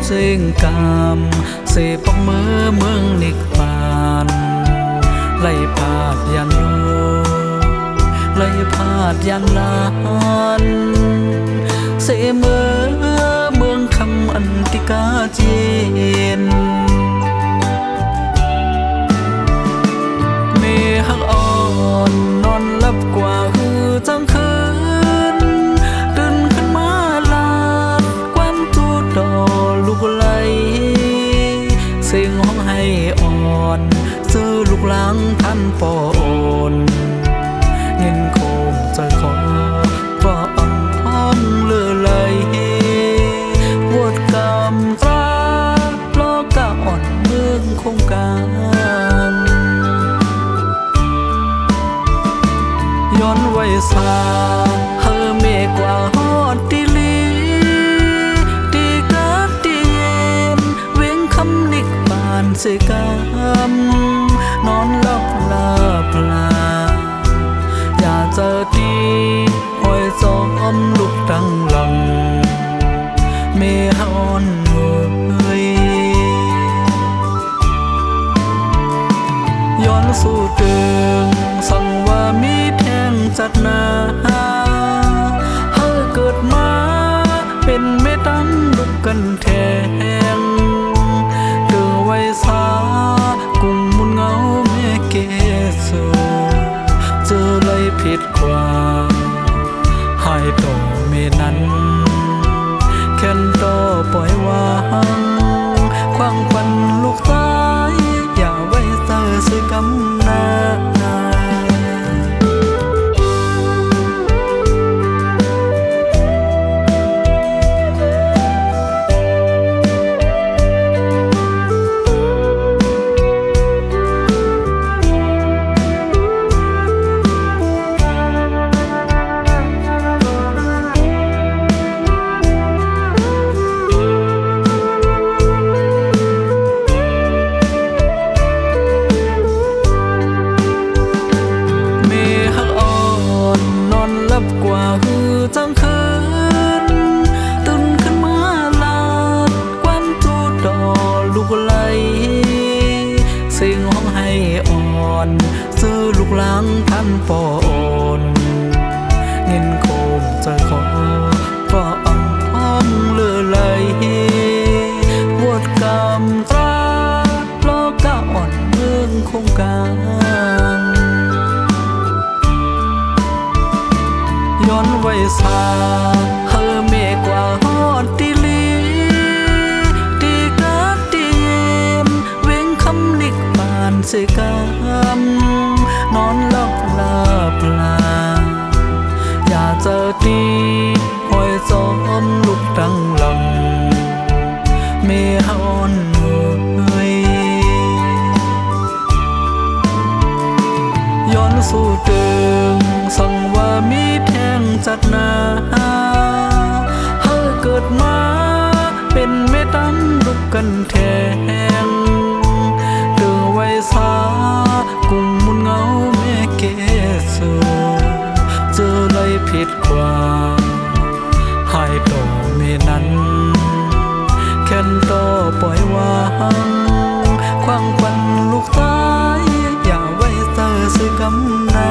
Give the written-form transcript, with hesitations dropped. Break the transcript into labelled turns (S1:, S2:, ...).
S1: เสียงกามเสพอกมือเมืองนิกปานไล่พาดยันโลไล่พาดยันลานเสเมืองคำอันติกาเจนเมหักอ่อนนอนหลับกว่าคือจังคืนตื่นขึ้นมาลาดกวนตูดอลูกไหลเสียงห้องให้อ่อนซื้อลูกหลังท่านปอนเงินโคมใจขอว่าอ่อนพร้อมเลือไหลวดกำตราโลกะอ่อนเมืองคงการย้อนไว้สาเฮอเมกว่าฮอดติลีตีกาตีเย็นเว้งคำนิกบานเสกำนอนหลับลาปลาอย่าเจอตีหอยจอมลุกตั้งหลังเมฮอนเอ่ยย้อนสู่ตึงสั่งว่ามีแทงจัดนาเฮาเกิดมาเป็นเมตังลุกกันแทงเดือไว้สากุ่มมุนเงาแม่เกศเจอเลยผิดกว่าให้ต่อเมนั้นแค่นต่อปล่อยวางความฝันลูกตายอย่าไว้เจอสึกำนากว่าคือจังคืนตื่นขึ้นมาลาดกวนตูดอลูกไหลเสียงห้องให้อ่อนซื้อลูกหลังท่านปอนเงินโคมใจขอว่าอ่ำพร้อมเลือไหลวดกำตราโลกะอ่อนเมืองคงการย้อนไว้สาเฮอเมกว่าฮอดติลีตีกาตีเย็นเว้งคำนิกบานเสกำนอนหลับลาปลาอย่าเจอตีหอยจอมลุกตั้งหลังเมฮอนเอ่ยย้อนสู่ตึงสั่งว่ามีแทงจัดนาเฮาเกิดมาเป็นเมตันลุกกันแทงเดือไว้สากุ่มมุนเงาแม่เกศเจอเลยผิดกว่าให้ต่อเมนั้นแค่นต่อปล่อยวางความฝันลูกตายอย่าไว้เจอสึกำนา